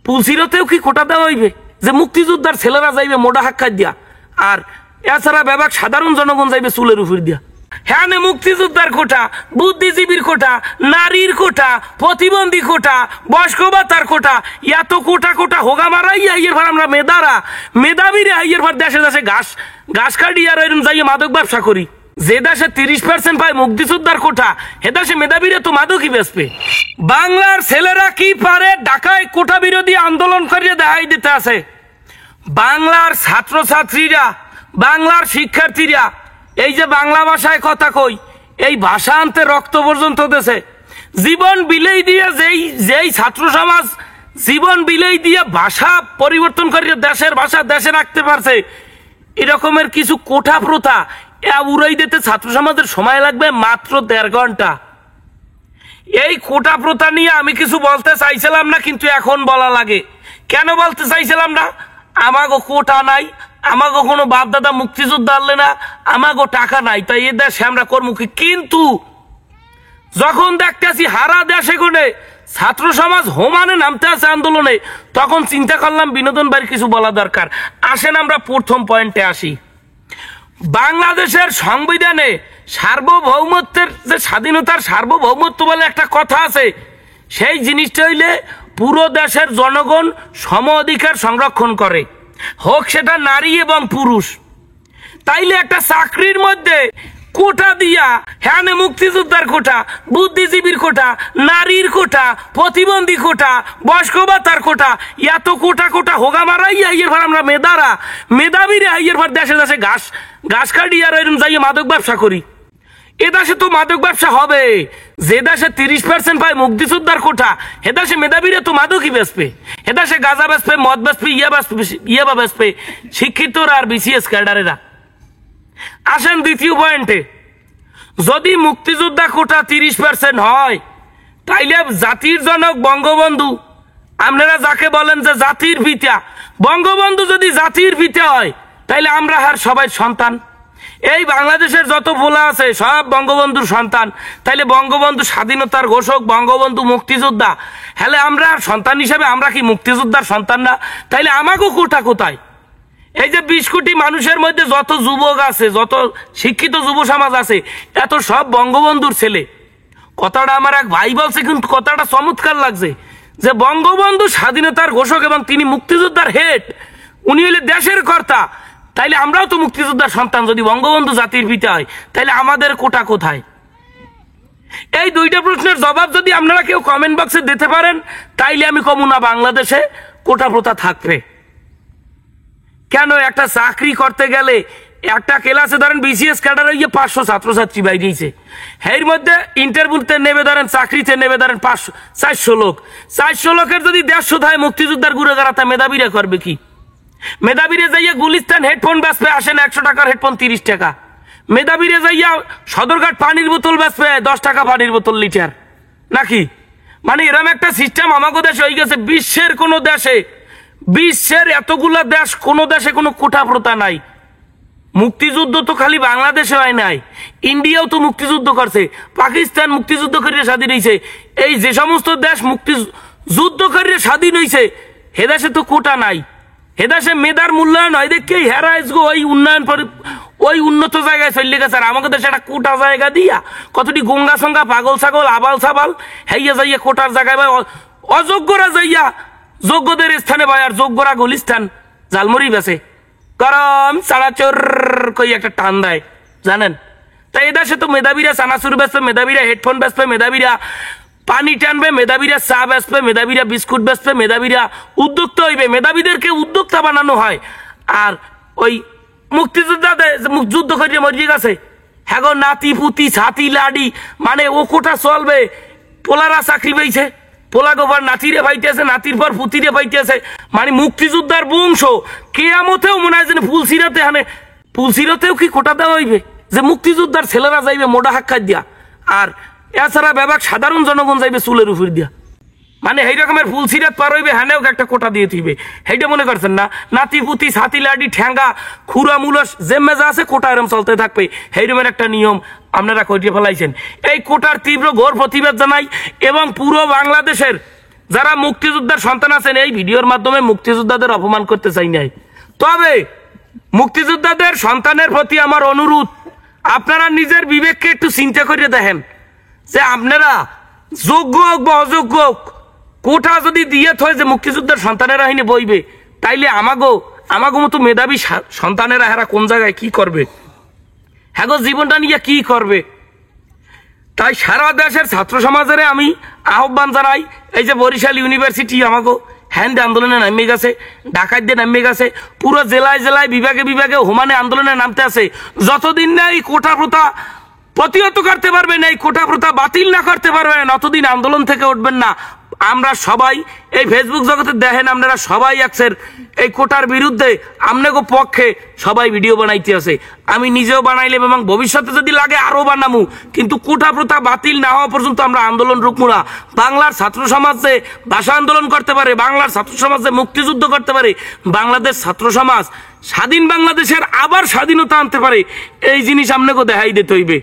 পুলসিরতেও কি কোটা দেওয়া হইবে যে মুক্তিযোদ্ধার ছেলেরা যাইবে মোটা হাক্কা দিয়া, আর এছাড়া ব্যাপক সাধারণ জনগণ যাইবে চুলের উপর দিয়া? হ্যাঁ, মুক্তিযোদ্ধার কোটা, বুদ্ধিজীবীর কোটা, নারীর কোটা, প্রতিবন্ধী কোটা, বয়স্ক ভাতার কোটা, এত কোটা কোটা হোগা মারাই আইয়ের ভার আমরা মেধাবীরে আইয়ের ভার দেশে দেশে ঘাস কাটি আর এরকম যাইয়ে মাদক ব্যবসা করি। যে দেশে 30% পায় মুক্তিযোদ্ধার কোটা, হে দেশে মেধাবীরে তো মাদকই বেচবে। বাংলার ছেলেরা কি পারে ঢাকায় কোটা বিরোধী আন্দোলন করিয়ে দেখাই দিতে আছে। বাংলার ছাত্রছাত্রীরা, বাংলার শিক্ষার্থীরা এই যে বাংলা ভাষায় কথা কই, এই ভাষা আনতে রক্ত পর্যন্ত দেশে জীবন বিলেই দিয়ে যেই ছাত্র সমাজ জীবন বিলেই দিয়ে ভাষা পরিবর্তন করিয়ে দেশের ভাষা দেশে রাখতে পারছে, এরকমের কিছু কোঠা প্রথা উড়াই দিতে ছাত্র সমাজের সময় লাগবে মাত্র 1.5 ঘন্টা। এই কোটা প্রথা নিয়ে আমি কিছু বলতে চাইছিলাম না, কিন্তু এখন বলা লাগে। কেন বলতে চাইছিলাম না? আমাগো কোটা নাই, আমাগো কোনো বাপ দাদা মুক্তিযুদ্ধ আনলে না, আমাগো টাকা নাই, তাই এ দেশে আমরা কর্মুখী। কিন্তু যখন দেখতেছি হারা দেশে কোনে ছাত্র সমাজ হোমানে নামতে আছে আন্দোলনে, তখন চিন্তা করলাম বিনোদন বাড়ি কিছু বলা দরকার। আসেন আমরা প্রথম পয়েন্টে আসি। বাংলাদেশের সংবিধানে সার্বভৌমত্বের যে স্বাধীনতার সার্বভৌমত্ব বলে একটা কথা আছে, সেই জিনিসটা হইলে পুরো দেশের জনগণ সম অধিকার সংরক্ষণ করে, হোক সেটা নারী এবং পুরুষ। তাইলে একটা চাকরির মধ্যে কোটা দিয়া, হ্যাঁ মুক্তিযোদ্ধার কোটা, বুদ্ধিজীবীর কোটা, নারীর কোটা, প্রতিবন্ধী কোটা, বয়স্ক ভাতার কোটা, এত কোটা কোটা হোগা মারাই আইয়ের ভার আমরা মেধাবীরে আইয়ের ভার দেশে দেশে ঘাস কাটি আর এরকম যাইয়ে মাদক ব্যবসা করি। এ দেশে তো মাদক ব্যবসা হবে। যে দেশে 30% পায় মুক্তিযোদ্ধার কোটা, হে দেশে মেধাবীরে তো মাদকই বেচবে, হে দেশে গাঁজা বেচবে, মদ বেচবে, ইয়াবা বেচবে শিক্ষিতরা আর বিসিএস ক্যাডারেরা। আসেন দ্বিতীয় পয়েন্টে। যদি মুক্তিযোদ্ধা কোটা 30% হয়, তাইলে জাতির জনক বঙ্গবন্ধু, আপনারা যাকে বলেন যে জাতির পিতা, বঙ্গবন্ধু যদি জাতির পিতা হয়, তাইলে আমরা আর সবাই সন্তান। এই বাংলাদেশের যত ভোলা আছে সব বঙ্গবন্ধুর সন্তান। তাইলে বঙ্গবন্ধু স্বাধীনতার ঘোষক, বঙ্গবন্ধু মুক্তিযোদ্ধা, হ্যালে আমরা সন্তান হিসেবে আমরা কি মুক্তিযোদ্ধার সন্তান না? তাইলে আমাকেও কোটা কোথায়? এই যে 20 কোটি মানুষের মধ্যে যত যুবক আছে, যত শিক্ষিত যুব সমাজ আছে, এত সব বঙ্গবন্ধুর ছেলে। কথাটা আমার এক ভাই বলছে, কিন্তু কথাটা চমৎকার লাগছে যে বঙ্গবন্ধু স্বাধীনতার ঘোষক এবং তিনি মুক্তিযোদ্ধার হেড, উনি হইলে দেশের কর্তা। তাইলে আমরাও তো মুক্তিযোদ্ধার সন্তান। যদি বঙ্গবন্ধু জাতির পিতা হয়, তাইলে আমাদের কোটা কোথায়? এই দুইটা প্রশ্নের জবাব যদি আপনারা কেউ কমেন্ট বক্সে দিতে পারেন, তাইলে আমি কমু না বাংলাদেশে কোটা প্রথা থাকবে। কেন একটা চাকরি করতে গেলে একটা ক্লাসে ধরেন বিসিএস ক্যাডার হইয়ে 500 ছাত্রছাত্রী বাইরেছে, এর মধ্যে ইন্টারভিউতে নেবে ধরেন, চাকরিতে নেবে ধরেন 400 লোক। 400 লোকের যদি 150 হয় মুক্তিযোদ্ধার গুড়েগাড়া, তা মেধাবীরা করবে কি? মেধাবীরে যাইয়া গুলিস্তান হেডফোন বেচবে, আসেন 100 টাকার হেডফোন 30 টাকা। মেধাবীরে যাইয়া সদরঘাট পানির বোতল বেচবে 10 টাকা পানির বোতল লিটার, নাকি? মানে এরকম একটা সিস্টেম আমাদের দেশে হয়ে গেছে। বিশ্বের কোন দেশে, বিশ্বের এতগুলা দেশ, কোন দেশে কোনো কোটা প্রথা নাই। মুক্তিযুদ্ধ তো খালি বাংলাদেশে হয় নাই, ইন্ডিয়াও তো মুক্তিযুদ্ধ করছে, পাকিস্তান মুক্তিযুদ্ধ করিয়ে স্বাধীন হয়েছে। এই যে সমস্ত দেশ মুক্তিযুদ্ধ করিয়ে স্বাধীন হয়েছে, হে দেশে তো কোটা নাই। হে দেশে মেধার মূল্যায়ন হয় দেখেই হেরাইজ গো ওই উন্নয়ন, ওই উন্নত জায়গায় চলে গেছে। আর আমাদের দেশে একটা কোটা জায়গা দিয়া কতটি গঙ্গা সঙ্গা, পাগল ছাগল, আবাল সাবাল হেইয়া যাইয়া কোটার জায়গায় ভাই, অযোগ্যরা যাইয়া যোগ্যদের স্থানে ভাই, আর যোগ্যরা গুলিস্তান জালমুড়ি বেছে গরম চাড়াচোর কই একটা টান দেয়, জানেন? তাই এদেশে তো মেধাবীরা চানাচুর বেচবে, মেধাবীরা হেডফোন বেচবে, মেধাবীরা পানি টানবে, মেধাবীরা চা বেচবে, মেধাবীরা বিস্কুট বেচবে, মেধাবীরা উদ্যোক্তা হইবে। মেধাবীদেরকে উদ্যোক্তা বানানো হয়। আর ওই মুক্তিযোদ্ধাদের যুদ্ধ করিয়ে মরিয়ে গেছে, হ্যাঁ গো নাতি পুতি ছাতি লাডি, মানে ও কোটা চলবে। পোলারা চাকরি পাইছে, পোলা গোবার নাতিরে পাইতেছে, নাতির পর পুতিরে পাইতেছে। মানে মুক্তিযোদ্ধার বংশ কেয়ামতেও মনে হয় যেন ফুলসিরাতে, হানে ফুলসিরাতেও কি কোটা দেওয়া হইবে যে মুক্তিযোদ্ধার ছেলেরা যাইবে মোটা হাক্কা দিয়া, আর এছাড়া ব্যাপক সাধারণ জনগণ যাইবে চুলের উপর দিয়া। মানে এই রকমের ফুলসিরাত পার হইবে, হ্যানেও একটা কোটা দিয়ে দিবে। সেইটা মনে করছেন না? নাতি পুতি ছাতি লাডি ঠ্যাঙ্গা খুরা মুলস যে মেজা আছে, কোটা এরম চলতে থাকবে। সেইরকমের একটা নিয়ম আপনারা করিয়ে ফেলাইছেন। এই কোটার তীব্র ঘোর প্রতিবাদ জানাই এবং পুরো বাংলাদেশের যারা মুক্তিযোদ্ধার সন্তান আছেন এই ভিডিওর মাধ্যমে মুক্তিযোদ্ধাদের অপমান করতে চাই নাই, তবে মুক্তিযোদ্ধাদের সন্তানের প্রতি আমার অনুরোধ, আপনারা নিজের বিবেককে একটু চিন্তা করে দেখেন যে আপনারা যোগ্য হোক বা অযোগ্য হোক কোটা যদি দিয়ে থয় যে মুক্তিযোদ্ধার সন্তানেরা হিনে বইবে, তাইলে আমাগো মতো মেধাবী সন্তানেরা হেরা কোন জায়গায় কি করবে, হ্যাঁ জীবনটা নিয়ে কি করবে। তাই সারা দেশের ছাত্র সমাজের আমি আহ্বান জানাই, এই যে বরিশাল ইউনিভার্সিটি আমাকে হ্যান্ড আন্দোলনে নামে গেছে, ঢাকায় দিয়ে নামে গেছে, পুরো জেলায় জেলায় বিভাগে বিভাগে হুমানে আন্দোলনে নামতে আছে। যতদিন না এই কোটা প্রথা প্রতিহত করতে পারবেন, এই কোটা প্রথা বাতিল না করতে পারবেন, অতদিন আন্দোলন থেকে উঠবেন না। আমরা সবাই এই ফেসবুক জগতে দেখেন, আপনারা সবাই একসের এই কোটার বিরুদ্ধে আমনেগো পক্ষে সবাই ভিডিও বানাইতে আছে। আমি নিজেও বানাইলাম এবং ভবিষ্যতে যদি লাগে আরো বানামু, কিন্তু কোটা প্রথা বাতিল না হওয়া পর্যন্ত আমরা আন্দোলন রুকবো না। বাংলার ছাত্র সমাজে ভাষা আন্দোলন করতে পারে, বাংলার ছাত্র সমাজে মুক্তিযুদ্ধ করতে পারে, বাংলাদেশ ছাত্র সমাজ স্বাধীন বাংলাদেশের আবার স্বাধীনতা আনতে পারে, এই জিনিস আমনেগো দেখাই দিতে হইবে।